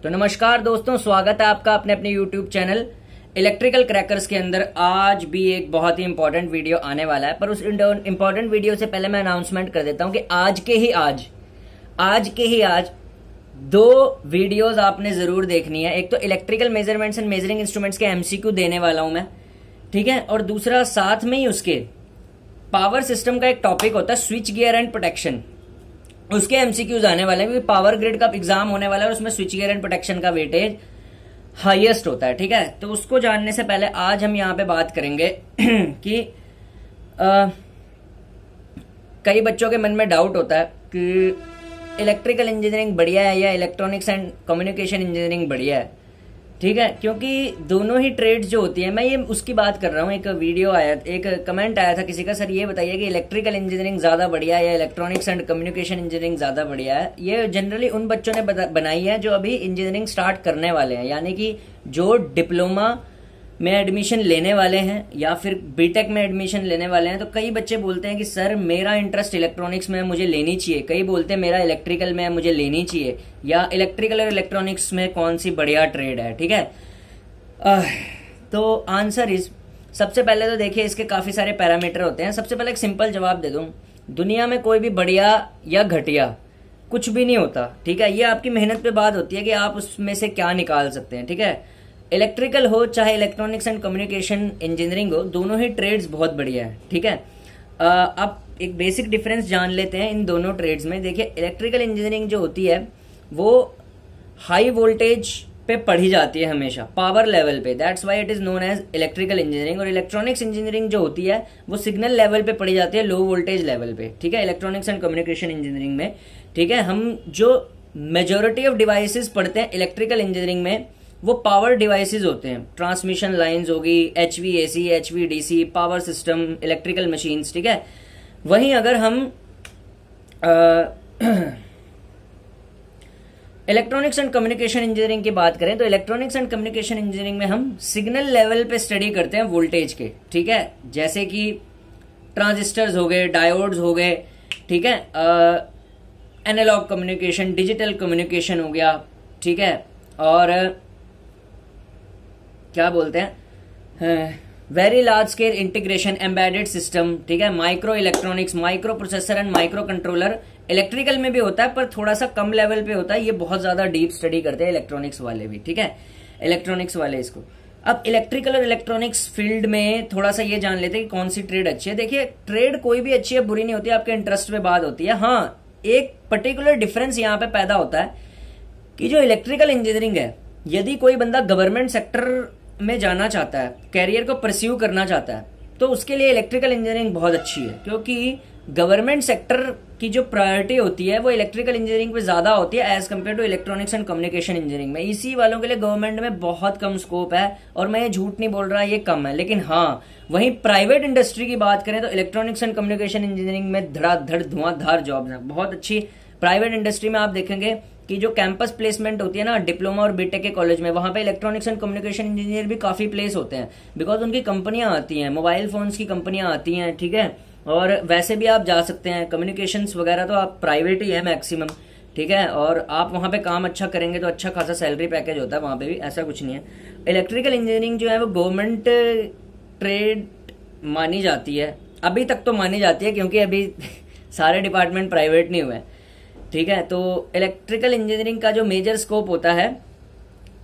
तो नमस्कार दोस्तों, स्वागत है आपका अपने अपने YouTube चैनल इलेक्ट्रिकल क्रैकर्स के अंदर। आज भी एक बहुत ही इंपॉर्टेंट वीडियो आने वाला है, पर उस इंपॉर्टेंट वीडियो से पहले मैं अनाउंसमेंट कर देता हूं कि आज के ही आज दो वीडियोस आपने जरूर देखनी है। एक तो electrical measurements and measuring instruments के MCQ देने वाला हूं मैं, ठीक है। और दूसरा साथ में ही उसके पावर सिस्टम का एक टॉपिक होता है स्विच गियर एंड प्रोटेक्शन, उसके MCQs आने वाले हैं क्योंकि पावर ग्रिड का एग्जाम होने वाला है और उसमें स्विच गियर एंड प्रोटेक्शन का वेटेज हाईएस्ट होता है, ठीक है। तो उसको जानने से पहले आज हम यहां पे बात करेंगे कि कई बच्चों के मन में डाउट होता है कि इलेक्ट्रिकल इंजीनियरिंग बढ़िया है या इलेक्ट्रॉनिक्स एंड कम्युनिकेशन इंजीनियरिंग बढ़िया है, ठीक है। क्योंकि दोनों ही ट्रेड्स जो होती है, मैं ये उसकी बात कर रहा हूँ। एक कमेंट आया था किसी का, सर ये बताइए कि इलेक्ट्रिकल इंजीनियरिंग ज्यादा बढ़िया है या इलेक्ट्रॉनिक्स एंड कम्युनिकेशन इंजीनियरिंग ज्यादा बढ़िया है। ये जनरली उन बच्चों ने बनाई है जो अभी इंजीनियरिंग स्टार्ट करने वाले हैं, यानी कि जो डिप्लोमा में एडमिशन लेने वाले हैं या फिर बीटेक में एडमिशन लेने वाले हैं। तो कई बच्चे बोलते हैं कि सर मेरा इंटरेस्ट इलेक्ट्रॉनिक्स में है, मुझे लेनी चाहिए। कई बोलते हैं मेरा इलेक्ट्रिकल में है, मुझे लेनी चाहिए। या इलेक्ट्रिकल और इलेक्ट्रॉनिक्स में कौन सी बढ़िया ट्रेड है, ठीक है। तो आंसर इज, सबसे पहले तो देखिए इसके काफी सारे पैरामीटर होते हैं। सबसे पहले एक सिंपल जवाब दे दूं, दुनिया में कोई भी बढ़िया या घटिया कुछ भी नहीं होता, ठीक है। ये आपकी मेहनत पे बात होती है कि आप उसमें से क्या निकाल सकते हैं, ठीक है। इलेक्ट्रिकल हो चाहे इलेक्ट्रॉनिक्स एंड कम्युनिकेशन इंजीनियरिंग हो, दोनों ही ट्रेड्स बहुत बढ़िया है, ठीक है। अब एक बेसिक डिफरेंस जान लेते हैं इन दोनों ट्रेड्स में। देखिए इलेक्ट्रिकल इंजीनियरिंग जो होती है वो हाई वोल्टेज पे पढ़ी जाती है, हमेशा पावर लेवल पे, that's why it is known as electrical engineering. और इलेक्ट्रॉनिक्स इंजीनियरिंग जो होती है वो सिग्नल लेवल पे पढ़ी जाती है, लो वोल्टेज लेवल पे, ठीक है। इलेक्ट्रॉनिक्स एंड कम्युनिकेशन इंजीनियरिंग में, ठीक है, हम जो मेजोरिटी ऑफ डिवाइसेस पढ़ते हैं इलेक्ट्रिकल इंजीनियरिंग में वो पावर डिवाइसेस होते हैं। ट्रांसमिशन लाइंस होगी, HVAC, HVDC, power system, electrical machines, ठीक है। वहीं अगर हम इलेक्ट्रॉनिक्स एंड कम्युनिकेशन इंजीनियरिंग की बात करें तो इलेक्ट्रॉनिक्स एंड कम्युनिकेशन इंजीनियरिंग में हम सिग्नल लेवल पे स्टडी करते हैं वोल्टेज के, ठीक है। जैसे कि ट्रांजिस्टर्स हो गए, डायोड्स हो गए, ठीक है। एनालॉग कम्युनिकेशन, डिजिटल कम्युनिकेशन हो गया, ठीक है। और क्या बोलते हैं, very large scale integration, embedded system, ठीक है। Micro electronics, micro processor and micro controller electrical में भी होता है पर थोड़ा सा कम लेवल पे होता है। ये बहुत ज्यादा डीप स्टडी करते हैं इलेक्ट्रॉनिक्स वाले भी, ठीक है, इलेक्ट्रॉनिक्स वाले इसको। अब इलेक्ट्रिकल और इलेक्ट्रॉनिक्स फील्ड में थोड़ा सा ये जान लेते हैं कि कौन सी ट्रेड अच्छी है। देखिए ट्रेड कोई भी अच्छी है बुरी नहीं होती, आपके इंटरेस्ट पे बात होती है। हाँ, एक पर्टिकुलर डिफरेंस यहाँ पे पैदा होता है कि जो इलेक्ट्रिकल इंजीनियरिंग है, यदि कोई बंदा गवर्नमेंट सेक्टर में जाना चाहता है, कैरियर को परस्यू करना चाहता है, तो उसके लिए इलेक्ट्रिकल इंजीनियरिंग बहुत अच्छी है। क्योंकि गवर्नमेंट सेक्टर की जो प्रायोरिटी होती है वो इलेक्ट्रिकल इंजीनियरिंग पे ज्यादा होती है as compare to electronics and communication engineering में। इसी वालों के लिए गवर्नमेंट में बहुत कम स्कोप है, और मैं ये झूठ नहीं बोल रहा, ये कम है। लेकिन हाँ, वहीं प्राइवेट इंडस्ट्री की बात करें तो इलेक्ट्रॉनिक्स एंड कम्युनिकेशन इंजीनियरिंग में धड़ाधड़ धुआंधार जॉब्स हैं, बहुत अच्छी। प्राइवेट इंडस्ट्री में आप देखेंगे कि जो कैंपस प्लेसमेंट होती है ना डिप्लोमा और बीटेक के कॉलेज में, वहां पे इलेक्ट्रॉनिक्स एंड कम्युनिकेशन इंजीनियर भी काफी प्लेस होते हैं, बिकॉज उनकी कंपनियां आती हैं, मोबाइल फोन्स की कंपनियां आती हैं, ठीक है। और वैसे भी आप जा सकते हैं, कम्युनिकेशंस वगैरह तो आप प्राइवेट ही है मैक्सिमम, ठीक है। और आप वहां पे काम अच्छा करेंगे तो अच्छा खासा सैलरी पैकेज होता है वहां पे भी, ऐसा कुछ नहीं है। इलेक्ट्रिकल इंजीनियरिंग जो है वो गवर्नमेंट ट्रेड मानी जाती है, अभी तक तो मानी जाती है क्योंकि अभी सारे डिपार्टमेंट प्राइवेट नहीं हुए, ठीक है। तो इलेक्ट्रिकल इंजीनियरिंग का जो मेजर स्कोप होता है,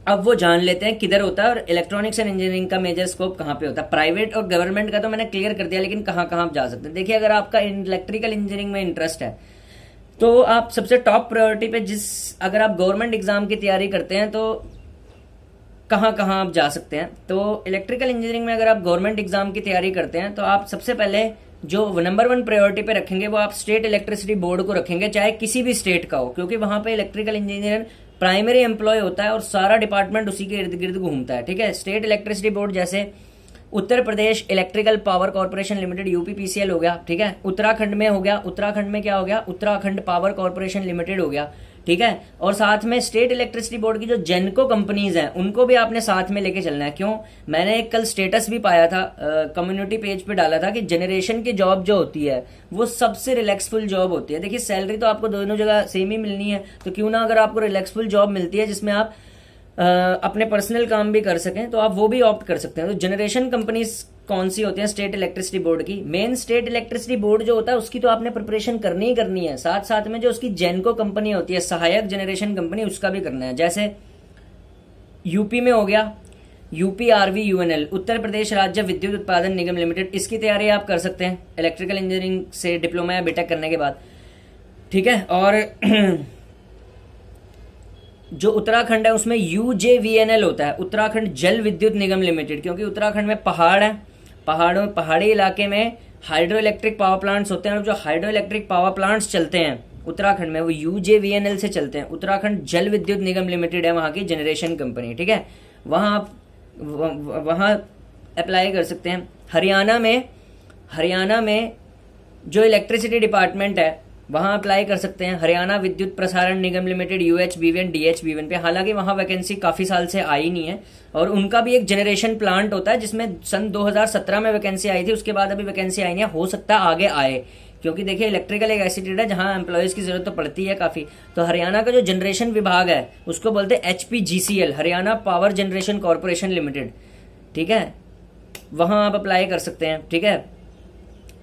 अब वो जान लेते हैं किधर होता है, और इलेक्ट्रॉनिक्स एंड इंजीनियरिंग का मेजर स्कोप कहाँ पे होता है। प्राइवेट और गवर्नमेंट का तो मैंने क्लियर कर दिया, लेकिन कहाँ कहाँ आप जा सकते हैं। देखिए अगर आपका इलेक्ट्रिकल इंजीनियरिंग में इंटरेस्ट है तो आप सबसे टॉप प्रायोरिटी पे अगर आप गवर्नमेंट एग्जाम की तैयारी करते हैं तो कहाँ कहाँ आप जा सकते हैं। तो इलेक्ट्रिकल इंजीनियरिंग में अगर आप गवर्नमेंट एग्जाम की तैयारी करते हैं तो आप सबसे पहले जो नंबर 1 प्रायोरिटी पे रखेंगे वो आप स्टेट इलेक्ट्रिसिटी बोर्ड को रखेंगे, चाहे किसी भी स्टेट का हो, क्योंकि वहां पे इलेक्ट्रिकल इंजीनियर प्राइमरी एम्प्लॉय होता है और सारा डिपार्टमेंट उसी के इर्द गिर्द घूमता है, ठीक है। स्टेट इलेक्ट्रिसिटी बोर्ड जैसे Uttar Pradesh electrical power corporation limited UPPCL हो गया, ठीक है। उत्तराखंड में हो गया, उत्तराखंड में क्या हो गया, उत्तराखंड पावर कॉर्पोरेशन लिमिटेड हो गया, ठीक है। और साथ में स्टेट इलेक्ट्रिसिटी बोर्ड की जो जेनको कंपनीज हैं उनको भी आपने साथ में लेके चलना है। क्यों, मैंने एक कल स्टेटस भी पाया था, कम्युनिटी पेज पे डाला था कि जनरेशन की जॉब जो होती है वो सबसे रिलैक्सफुल जॉब होती है। देखिए सैलरी तो आपको दोनों जगह सेम ही मिलनी है, तो क्यों ना अगर आपको रिलैक्सफुल जॉब मिलती है जिसमें आप अपने पर्सनल काम भी कर सकें तो आप वो भी ऑप्ट कर सकते हैं। तो जनरेशन कंपनीज कौन सी होती है स्टेट इलेक्ट्रिसिटी बोर्ड की? मेन स्टेट इलेक्ट्रिसिटी बोर्ड जो होता है उसकी तो आपने प्रिपरेशन करनी ही करनी है, साथ साथ में जो उसकी जेनको कंपनी होती है सहायक जनरेशन कंपनी, उसका भी करना है। जैसे यूपी में हो गया UPRVUNL, उत्तर प्रदेश राज्य विद्युत उत्पादन निगम लिमिटेड, इसकी तैयारी आप कर सकते हैं इलेक्ट्रिकल इंजीनियरिंग से डिप्लोमा या बीटेक करने के बाद, ठीक है। और जो उत्तराखंड है उसमें UJVNL होता है, उत्तराखंड जल विद्युत निगम लिमिटेड, क्योंकि उत्तराखंड में पहाड़ है, पहाड़ी इलाके में हाइड्रो इलेक्ट्रिक पावर प्लांट्स होते हैं, और जो हाइड्रो इलेक्ट्रिक पावर प्लांट्स चलते हैं उत्तराखंड में वो UJVNL से चलते हैं। उत्तराखंड जल विद्युत निगम लिमिटेड है वहां की जनरेशन कंपनी, ठीक है। वहां आप वहां अप्लाई कर सकते हैं। हरियाणा में जो इलेक्ट्रिसिटी डिपार्टमेंट है वहां अप्लाई कर सकते हैं, हरियाणा विद्युत प्रसारण निगम लिमिटेड UHBVN DHBVN पे। हालांकि वहां वैकेंसी काफी साल से आई नहीं है, और उनका भी एक जनरेशन प्लांट होता है जिसमें सन 2017 में वैकेंसी आई थी, उसके बाद अभी वैकेंसी आई नहीं है, हो सकता है आगे आए, क्योंकि देखिए इलेक्ट्रिकल एक ऐसी ट्रेड है जहां एम्प्लॉयज की जरूरत तो पड़ती है काफी। तो हरियाणा का जो जनरेशन विभाग है उसको बोलते हैं HPGCL, Haryana power generation corporation limited, ठीक है, वहां आप अप्लाई कर सकते हैं, ठीक है।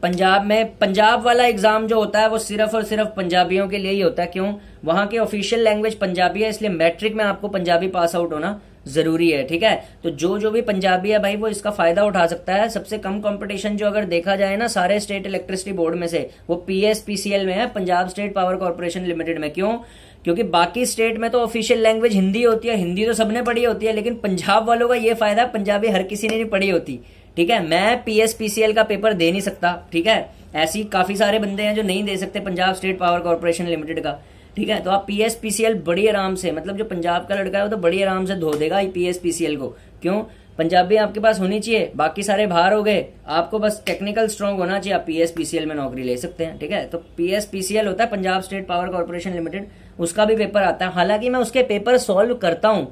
पंजाब वाला एग्जाम जो होता है वो सिर्फ और सिर्फ पंजाबियों के लिए ही होता है। क्यों? वहां की ऑफिशियल लैंग्वेज पंजाबी है, इसलिए मैट्रिक में आपको पंजाबी पास आउट होना जरूरी है, ठीक है। तो जो भी पंजाबी है भाई वो इसका फायदा उठा सकता है। सबसे कम कंपटीशन जो अगर देखा जाए ना सारे स्टेट इलेक्ट्रिसिटी बोर्ड में से, वो PSPCL में है, Punjab state power corporation limited में। क्यों? क्योंकि बाकी स्टेट में तो ऑफिशियल लैंग्वेज हिंदी होती है, हिंदी तो सबने पढ़ी होती है, लेकिन पंजाब वालों का ये फायदा पंजाबी हर किसी ने नहीं पढ़ी होती, ठीक है। मैं PSPCL का पेपर दे नहीं सकता, ठीक है, ऐसी काफी सारे बंदे हैं जो नहीं दे सकते Punjab state power corporation limited का, ठीक है। तो आप PSPCL बड़ी आराम से, मतलब जो पंजाब का लड़का है वो तो बड़ी आराम से धो देगा PSPCL को। क्यों? पंजाबी आपके पास होनी चाहिए, बाकी सारे बाहर हो गए, आपको बस टेक्निकल स्ट्रांग होना चाहिए, आप PSPCL में नौकरी ले सकते हैं, ठीक है। तो PSPCL होता है Punjab state power corporation limited, उसका भी पेपर आता है। हालांकि मैं उसके पेपर सॉल्व करता हूं।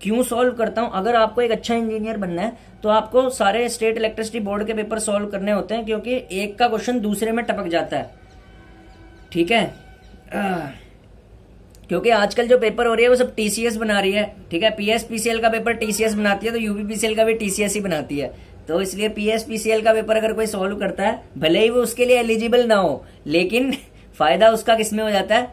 क्यों सॉल्व करता हूं? अगर आपको एक अच्छा इंजीनियर बनना है तो आपको सारे स्टेट इलेक्ट्रिसिटी बोर्ड के पेपर सॉल्व करने होते हैं, क्योंकि एक का क्वेश्चन दूसरे में टपक जाता है, ठीक है। क्योंकि आजकल जो पेपर हो रही है वो सब TCS बना रही है, ठीक है। PSPCL का पेपर TCS बनाती है, तो UPPCL का भी TCS ही बनाती है। तो इसलिए PSPCL का पेपर अगर कोई सॉल्व करता है, भले ही वो उसके लिए एलिजिबल ना हो, लेकिन फायदा उसका किसमें हो जाता है?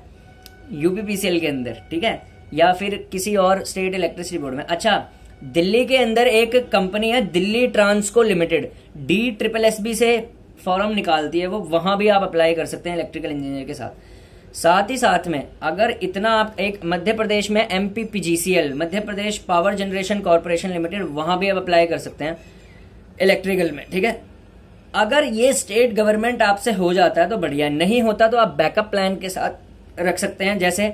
UPPCL के अंदर, ठीक है, या फिर किसी और स्टेट इलेक्ट्रिसिटी बोर्ड में। अच्छा, दिल्ली के अंदर एक कंपनी है दिल्ली ट्रांसको लिमिटेड, DSSB से फॉर्म निकालती है वो, वहां भी आप अप्लाई कर सकते हैं इलेक्ट्रिकल इंजीनियर के साथ। साथ ही साथ में अगर इतना आप एक मध्य प्रदेश में MPPGCL, Madhya Pradesh power generation corporation limited, वहां भी आप अप्लाई कर सकते हैं इलेक्ट्रिकल में, ठीक है। अगर ये स्टेट गवर्नमेंट आपसे हो जाता है तो बढ़िया, नहीं होता तो आप बैकअप प्लान के साथ रख सकते हैं। जैसे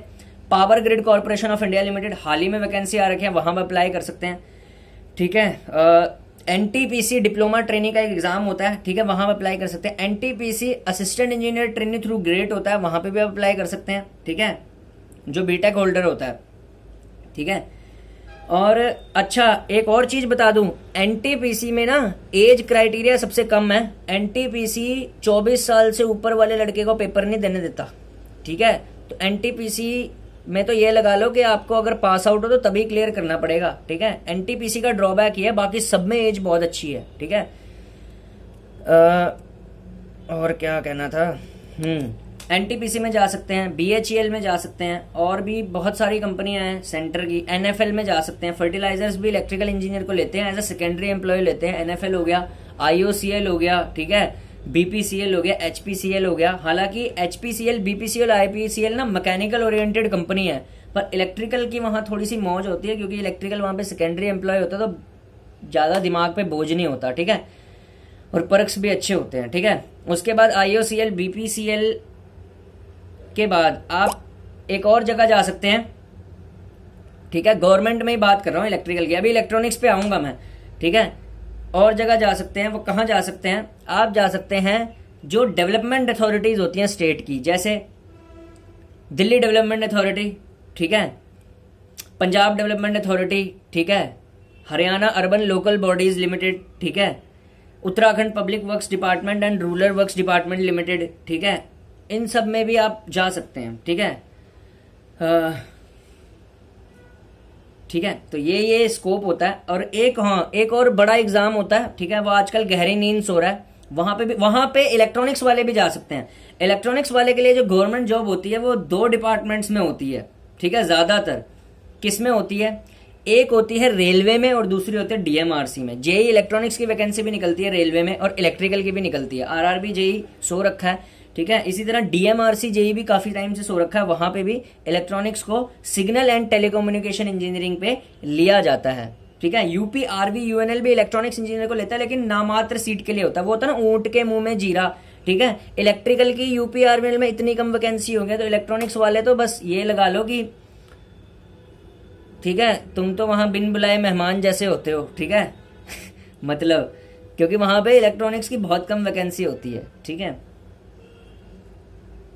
power grid corporation of India limited, हाल ही में वैकेंसी आ रखी है, वहां पर अप्लाई कर सकते हैं, ठीक है। NTPC डिप्लोमा ट्रेनिंग का एक एग्जाम होता है, ठीक है, वहां पर अप्लाई कर सकते हैं। NTPC assistant engineer training through grade होता है, वहां पे भी आप अप्लाई कर सकते हैं, ठीक है, जो बीटेक होल्डर होता है, ठीक है। और अच्छा, एक और चीज बता दूं, NTPC में ना एज क्राइटेरिया सबसे कम है। NTPC 24 साल से ऊपर वाले लड़के को पेपर नहीं देने देता, ठीक है। तो NTPC में तो ये लगा लो कि आपको अगर पास आउट हो तो तभी क्लियर करना पड़ेगा, ठीक है। NTPC का ड्रॉबैक ये है, बाकी सब में एज बहुत अच्छी है, ठीक है। और क्या कहना था, NTPC में जा सकते हैं, BHEL में जा सकते हैं, और भी बहुत सारी कंपनियां हैं सेंटर की। NFL में जा सकते हैं, फर्टिलाइजर्स भी इलेक्ट्रिकल इंजीनियर को लेते हैं, एज ए सेकेंडरी एम्प्लॉय लेते हैं। NFL हो गया, IOCL हो गया, ठीक है, BPCL हो गया, HPCL हो गया। हालांकि HPCL, BPCL, IPCL ना मैकेनिकल ओरिएंटेड कंपनी है, पर इलेक्ट्रिकल की वहां थोड़ी सी मौज होती है, क्योंकि इलेक्ट्रिकल वहां पे सेकेंडरी एम्प्लॉय होता है, तो ज्यादा दिमाग पे बोझ नहीं होता, ठीक है, और पर्क्स भी अच्छे होते हैं, ठीक है। उसके बाद IOCL, BPCL के बाद आप एक और जगह जा सकते हैं, ठीक है, गवर्नमेंट में ही बात कर रहा हूं इलेक्ट्रिकल की, अभी इलेक्ट्रॉनिक्स पे आऊंगा मैं, ठीक है। और जगह जा सकते हैं, वो कहां जा सकते हैं? आप जा सकते हैं जो डेवलपमेंट अथॉरिटीज होती हैं स्टेट की, जैसे दिल्ली डेवलपमेंट अथॉरिटी, ठीक है, पंजाब डेवलपमेंट अथॉरिटी, ठीक है, Haryana urban local bodies limited, ठीक है, Uttarakhand public works department and rural works department limited, ठीक है। इन सब में भी आप जा सकते हैं, ठीक है। ठीक है, तो ये स्कोप होता है। और एक और बड़ा एग्जाम होता है, ठीक है, वो आजकल गहरी नींद सो रहा है, वहां पे इलेक्ट्रॉनिक्स वाले भी जा सकते हैं। इलेक्ट्रॉनिक्स वाले के लिए जो गवर्नमेंट जॉब होती है वो 2 डिपार्टमेंट्स में होती है, ठीक है, ज्यादातर किस में होती है, एक होती है रेलवे में और दूसरी होती है डीएमआरसी में। जेई इलेक्ट्रॉनिक्स की वैकेंसी भी निकलती है रेलवे में और इलेक्ट्रिकल की भी निकलती है। आरआरबी जेई सो रखा है, ठीक है। इसी तरह डीएमआरसी जेई भी काफी टाइम से सो रखा है, वहां पे भी इलेक्ट्रॉनिक्स को सिग्नल एंड टेलीकम्युनिकेशन इंजीनियरिंग पे लिया जाता है, ठीक है। यूपी आरवी यूएनएल भी इलेक्ट्रॉनिक्स इंजीनियर को लेता है, लेकिन नामात्र सीट के लिए होता है, वो होता है ना ऊंट के मुंह में जीरा, ठीक है। इलेक्ट्रिकल की यूपी आरवी में इतनी कम वैकेंसी हो गई, तो इलेक्ट्रॉनिक्स वाले तो बस ये लगा लो कि ठीक है तुम तो वहां बिन बुलाए मेहमान जैसे होते हो, ठीक है मतलब क्योंकि वहां पे इलेक्ट्रॉनिक्स की बहुत कम वैकेंसी होती है, ठीक है।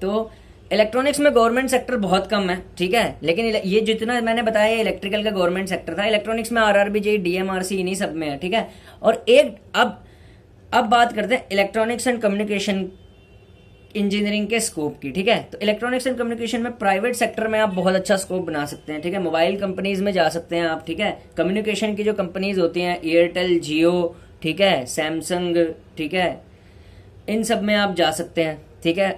तो इलेक्ट्रॉनिक्स में गवर्नमेंट सेक्टर बहुत कम है, ठीक है, लेकिन ये जितना मैंने बताया इलेक्ट्रिकल का गवर्नमेंट सेक्टर था, इलेक्ट्रॉनिक्स में आरआरबी जेई डीएमआरसी इन्हीं सब में है, ठीक है। और एक अब बात करते हैं इलेक्ट्रॉनिक्स एंड कम्युनिकेशन इंजीनियरिंग के स्कोप की, ठीक है। तो इलेक्ट्रॉनिक्स एंड कम्युनिकेशन में प्राइवेट सेक्टर में आप बहुत अच्छा स्कोप बना सकते हैं, ठीक है। मोबाइल कंपनीज में जा सकते हैं आप, ठीक है। कम्युनिकेशन की जो कंपनीज होती हैं एयरटेल, जियो, ठीक है, सैमसंग, ठीक है, इन सब में आप जा सकते हैं, ठीक है।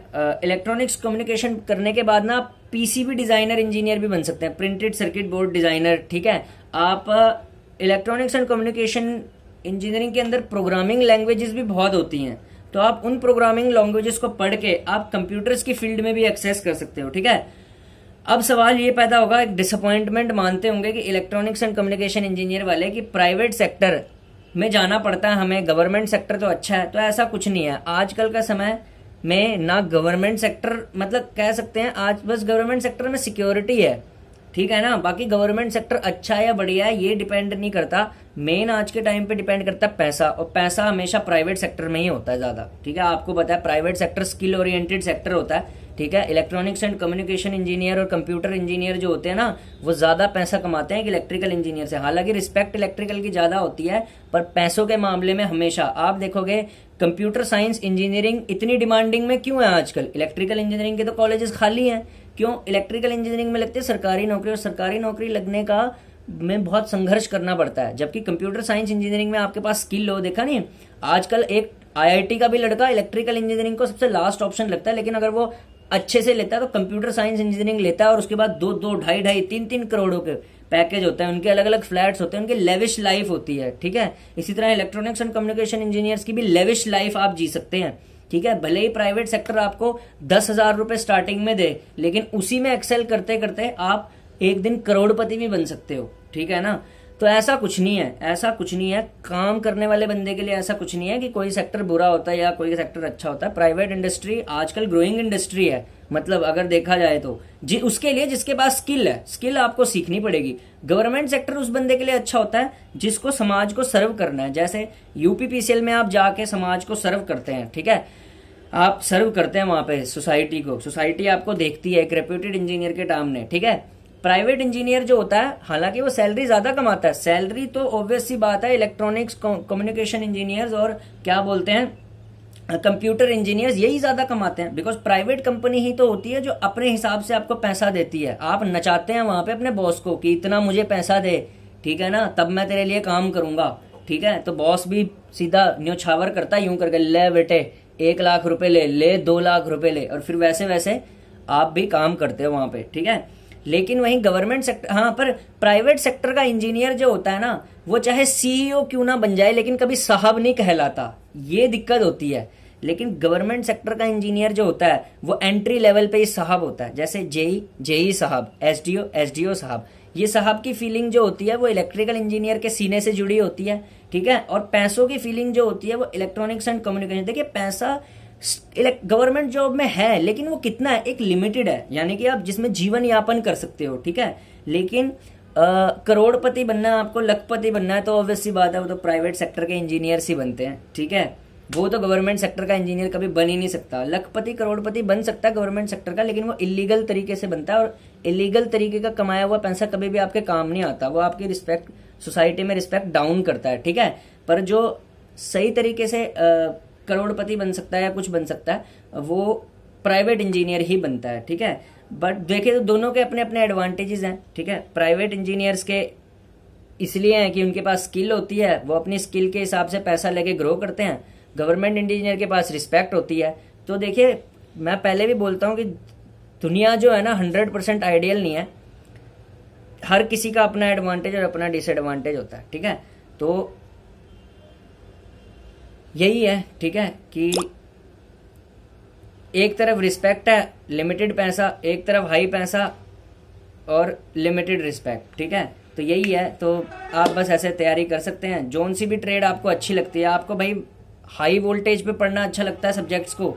इलेक्ट्रॉनिक्स कम्युनिकेशन करने के बाद ना आप पीसीबी डिजाइनर इंजीनियर भी बन सकते हैं, प्रिंटेड सर्किट बोर्ड डिजाइनर, ठीक है। आप इलेक्ट्रॉनिक्स एंड कम्युनिकेशन इंजीनियरिंग के अंदर प्रोग्रामिंग लैंग्वेजेस भी बहुत होती हैं, तो आप उन प्रोग्रामिंग लैंग्वेजेस को पढ़ के आप कंप्यूटर्स की फील्ड में भी एक्सेस कर सकते हो, ठीक है। अब सवाल ये पैदा होगा, एक डिसअपॉइंटमेंट मानते होंगे कि इलेक्ट्रॉनिक्स एंड कम्युनिकेशन इंजीनियर वाले कि प्राइवेट सेक्टर में जाना पड़ता है हमें, गवर्नमेंट सेक्टर तो अच्छा है। तो ऐसा कुछ नहीं है, आजकल का समय में ना गवर्नमेंट सेक्टर, मतलब कह सकते हैं आज बस गवर्नमेंट सेक्टर में सिक्योरिटी है, ठीक है ना। बाकी गवर्नमेंट सेक्टर अच्छा है या बढ़िया है ये डिपेंड नहीं करता, मेन आज के टाइम पे डिपेंड करता है पैसा, और पैसा हमेशा प्राइवेट सेक्टर में ही होता है ज्यादा, ठीक है। आपको पता है private sector skill oriented sector होता है, ठीक है। इलेक्ट्रॉनिक्स एंड कम्युनिकेशन इंजीनियर और कंप्यूटर इंजीनियर जो होते हैं ना वो ज्यादा पैसा कमाते हैं कि इलेक्ट्रिकल इंजीनियर से। हालांकि रिस्पेक्ट इलेक्ट्रिकल की ज्यादा होती है, पर पैसों के मामले में हमेशा आप देखोगे कंप्यूटर साइंस इंजीनियरिंग इतनी डिमांडिंग में क्यों है आजकल। इलेक्ट्रिकल इंजीनियरिंग के तो कॉलेजेस खाली हैं, क्यों? इलेक्ट्रिकल इंजीनियरिंग में लगती है सरकारी नौकरी, और सरकारी नौकरी लगने का में बहुत संघर्ष करना पड़ता है, जबकि कंप्यूटर साइंस इंजीनियरिंग में आपके पास स्किल हो। देखा नहीं आजकल एक आईआईटी का भी लड़का इलेक्ट्रिकल इंजीनियरिंग को सबसे लास्ट ऑप्शन लगता है, लेकिन अगर वो अच्छे से लेता है तो कंप्यूटर साइंस इंजीनियरिंग लेता है, और उसके बाद 2-2, 2.5, 3-3 करोड़ों के पैकेज होते हैं, उनके अलग अलग फ्लैट्स होते हैं, उनकी लेविश लाइफ होती है, ठीक है। इसी तरह इलेक्ट्रॉनिक्स एंड कम्युनिकेशन इंजीनियर्स की भी लेविश लाइफ आप जी सकते हैं, ठीक है। भले ही प्राइवेट सेक्टर आपको 10,000 रुपए स्टार्टिंग में दे, लेकिन उसी में एक्सेल करते करते आप एक दिन करोड़पति भी बन सकते हो, ठीक है ना। तो ऐसा कुछ नहीं है, ऐसा कुछ नहीं है, काम करने वाले बंदे के लिए ऐसा कुछ नहीं है कि कोई सेक्टर बुरा होता है या कोई सेक्टर अच्छा होता है। प्राइवेट इंडस्ट्री आजकल ग्रोइंग इंडस्ट्री है, मतलब अगर देखा जाए तो उसके लिए जिसके पास स्किल है, स्किल आपको सीखनी पड़ेगी। गवर्नमेंट सेक्टर उस बंदे के लिए अच्छा होता है जिसको समाज को सर्व करना है, जैसे यूपीपीसीएल में आप जाके समाज को सर्व करते हैं, ठीक है, आप सर्व करते हैं वहां पे सोसाइटी को, सोसाइटी आपको देखती है एक रेप्यूटेड इंजीनियर के सामने, ठीक है। प्राइवेट इंजीनियर जो होता है हालांकि वो सैलरी ज्यादा कमाता है, सैलरी तो ऑब्वियस सी बात है, इलेक्ट्रॉनिक्स कम्युनिकेशन इंजीनियर्स और क्या बोलते हैं कंप्यूटर इंजीनियर्स यही ज्यादा कमाते हैं, बिकॉज प्राइवेट कंपनी ही तो होती है जो अपने हिसाब से आपको पैसा देती है। आप नचाते हैं वहां पे अपने बॉस को कि इतना मुझे पैसा दे, ठीक है ना, तब मैं तेरे लिए काम करूंगा, ठीक है। तो बॉस भी सीधा न्योछावर करता है यूं करके, ले बेटे 1 लाख रुपए ले 2 लाख रुपए ले, और फिर वैसे वैसे आप भी काम करते हो वहां पे, ठीक है। लेकिन वहीं गवर्नमेंट सेक्टर, हाँ, पर प्राइवेट सेक्टर का इंजीनियर जो होता है ना वो चाहे सीईओ क्यों ना बन जाए लेकिन कभी साहब नहीं कहलाता, ये दिक्कत होती है। लेकिन गवर्नमेंट सेक्टर का इंजीनियर जो होता है वो एंट्री लेवल पे ही साहब होता है, जैसे जेई साहब, एसडीओ साहब। ये साहब की फीलिंग जो होती है वो इलेक्ट्रिकल इंजीनियर के सीने से जुड़ी होती है, ठीक है। और पैसों की फीलिंग जो होती है वो इलेक्ट्रॉनिक्स एंड कम्युनिकेशन। देखिए पैसा गवर्नमेंट जॉब में है लेकिन वो कितना है, एक लिमिटेड है, यानी कि आप जिसमें जीवन यापन कर सकते हो, ठीक है। लेकिन करोड़पति बनना है आपको, लखपति बनना है, तो ऑब्वियस सी बात है वो तो प्राइवेट सेक्टर के इंजीनियर्स ही बनते हैं, ठीक है। वो तो गवर्नमेंट सेक्टर का इंजीनियर कभी बन ही नहीं सकता। लखपति करोड़पति बन सकता है गवर्नमेंट सेक्टर का, लेकिन वो इलीगल तरीके से बनता है, और इलीगल तरीके का कमाया हुआ पैसा कभी भी आपके काम नहीं आता, वो आपकी रिस्पेक्ट सोसाइटी में रिस्पेक्ट डाउन करता है, ठीक है। पर जो सही तरीके से करोड़पति बन सकता है या कुछ बन सकता है वो प्राइवेट इंजीनियर ही बनता है, ठीक है। बट देखिए तो दोनों के अपने अपने एडवांटेजेस हैं, ठीक है। प्राइवेट इंजीनियर्स के इसलिए हैं कि उनके पास स्किल होती है, वो अपनी स्किल के हिसाब से पैसा लेके ग्रो करते हैं। गवर्नमेंट इंजीनियर के पास रिस्पेक्ट होती है। तो देखिए, मैं पहले भी बोलता हूँ कि दुनिया जो है ना 100% आइडियल नहीं है, हर किसी का अपना एडवांटेज और अपना डिसएडवांटेज होता है, ठीक है। तो यही है, ठीक है, कि एक तरफ रिस्पेक्ट है, लिमिटेड पैसा, एक तरफ हाई पैसा और लिमिटेड रिस्पेक्ट, ठीक है। तो यही है, तो आप बस ऐसे तैयारी कर सकते हैं। जोन सी भी ट्रेड आपको अच्छी लगती है, आपको भाई हाई वोल्टेज पे पढ़ना अच्छा लगता है सब्जेक्ट्स को,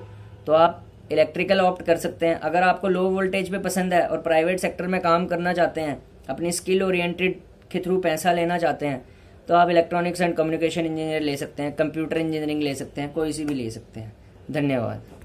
तो आप इलेक्ट्रिकल ऑप्ट कर सकते हैं। अगर आपको लो वोल्टेज पे पसंद है और प्राइवेट सेक्टर में काम करना चाहते हैं, अपनी स्किल ओरिएंटेड के थ्रू पैसा लेना चाहते हैं, तो आप इलेक्ट्रॉनिक्स एंड कम्युनिकेशन इंजीनियर ले सकते हैं, कंप्यूटर इंजीनियरिंग ले सकते हैं, कोई सी भी ले सकते हैं। धन्यवाद।